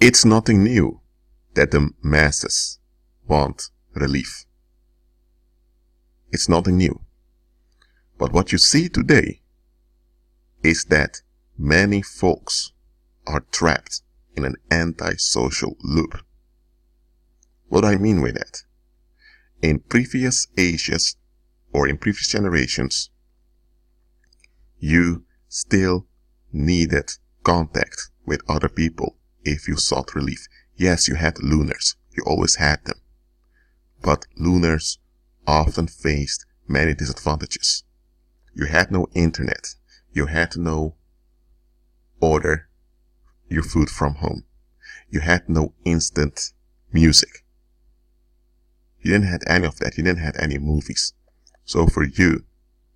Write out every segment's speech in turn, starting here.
It's nothing new that the masses want relief. It's nothing new. But what you see today is that many folks are trapped in an antisocial loop. What do I mean with that? In previous ages or in previous generations, you still needed contact with other people if you sought relief. Yes, you had looners. You always had them. But looners often faced many disadvantages. You had no internet. You had no order your food from home. You had no instant music. You didn't have any of that. You didn't have any movies. So for you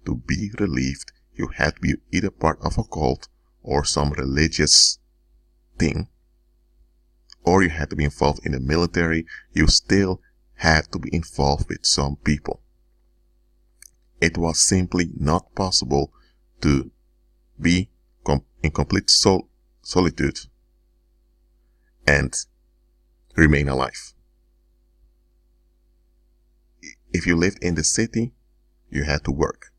to be relieved, you had to be either part of a cult or some religious thing, or you had to be involved in the military. You still had to be involved with some people. It was simply not possible to be in complete solitude and remain alive. If you lived in the city, you had to work.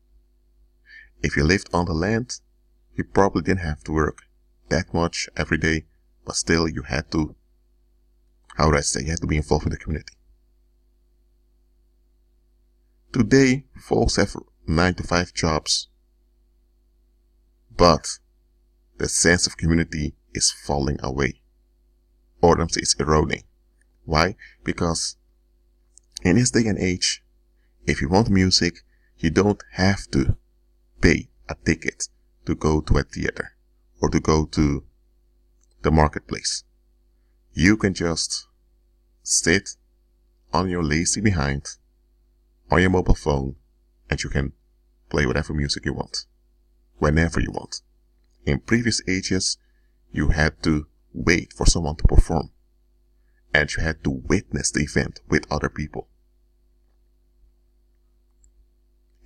If you lived on the land, you probably didn't have to work that much every day, but still you had to, how do I say, you had to be involved in the community. Today, folks have 9-to-5 jobs, but the sense of community is falling away, or it's eroding. Why? Because in this day and age, if you want music, you don't have to pay a ticket to go to a theater or to go to the marketplace. You can just sit on your lazy behind on your mobile phone and you can play whatever music you want, whenever you want. In previous ages, you had to wait for someone to perform and you had to witness the event with other people.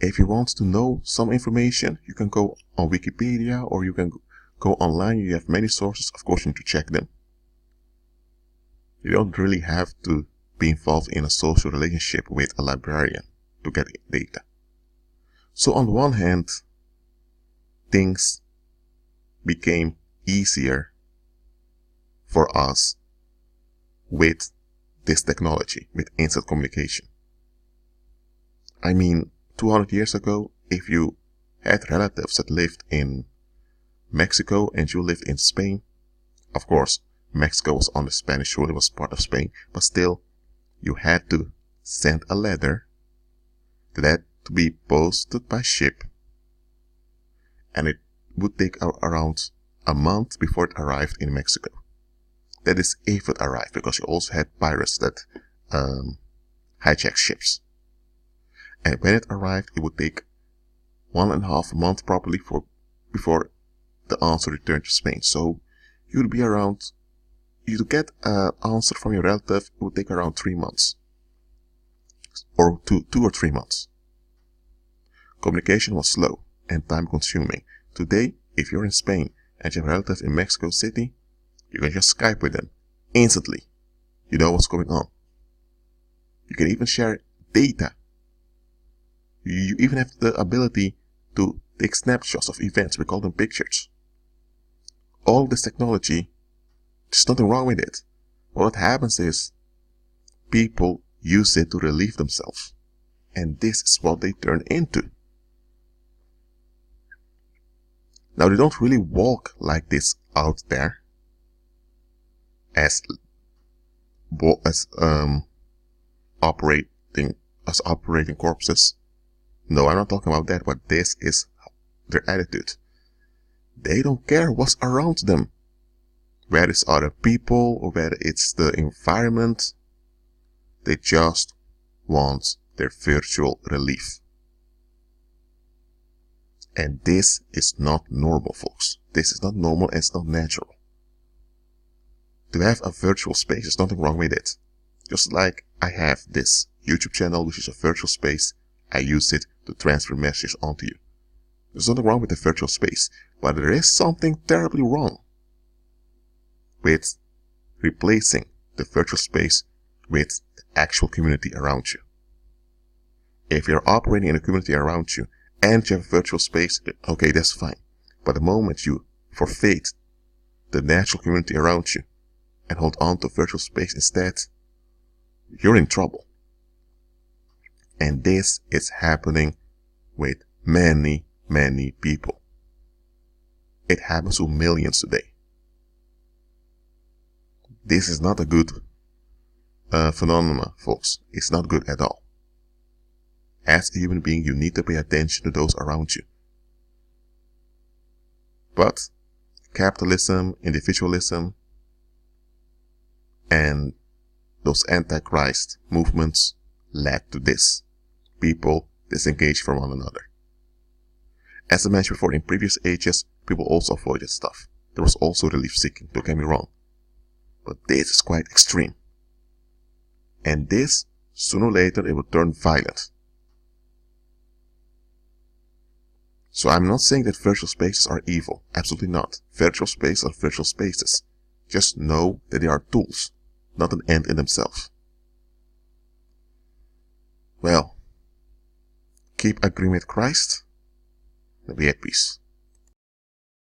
If you want to know some information, you can go on Wikipedia or you can go online. You have many sources. Of course, you need to check them. You don't really have to be involved in a social relationship with a librarian to get data. So on the one hand, things became easier for us with this technology, with instant communication. I mean, 200 years ago, if you had relatives that lived in Mexico and you lived in Spain, of course, Mexico was on the Spanish shore, it was part of Spain, but still, you had to send a letter that had to be posted by ship, and it would take around a month before it arrived in Mexico. That is if it arrived, because you also had pirates that hijacked ships. And when it arrived, it would take 1.5 months probably before the answer returned to Spain. So you'd be around, to get an answer from your relative, it would take around 3 months. Or 2 or 3 months. Communication was slow and time consuming. Today, if you're in Spain and you have a relative in Mexico City, you can just Skype with them instantly. You know what's going on. You can even share data. You even have the ability to take snapshots of events. We call them pictures. All this technology, there's nothing wrong with it. But what happens is, people use it to relieve themselves. And this is what they turn into. Now they don't really walk like this out there as operating corpses. No, I'm not talking about that, but this is their attitude. They don't care what's around them. Whether it's other people or whether it's the environment. They just want their virtual relief. And this is not normal, folks. This is not normal and it's not natural. To have a virtual space, there's nothing wrong with it. Just like I have this YouTube channel, which is a virtual space. I use it to transfer messages onto you. There's nothing wrong with the virtual space, but there is something terribly wrong with replacing the virtual space with the actual community around you. If you're operating in a community around you and you have a virtual space, okay, that's fine. But the moment you forfeit the natural community around you and hold on to virtual space instead, you're in trouble. And this is happening with many, many people. It happens to millions today. This is not a good phenomenon, folks. It's not good at all. As a human being, you need to pay attention to those around you. But capitalism, individualism, and those antichrist movements led to this. People disengage from one another. As I mentioned before, in previous ages, people also avoided stuff. There was also relief seeking, don't get me wrong. But this is quite extreme. And this, sooner or later, it will turn violent. So I'm not saying that virtual spaces are evil. Absolutely not. Virtual spaces are virtual spaces. Just know that they are tools, not an end in themselves. Well, keep agreeing with Christ and be at peace.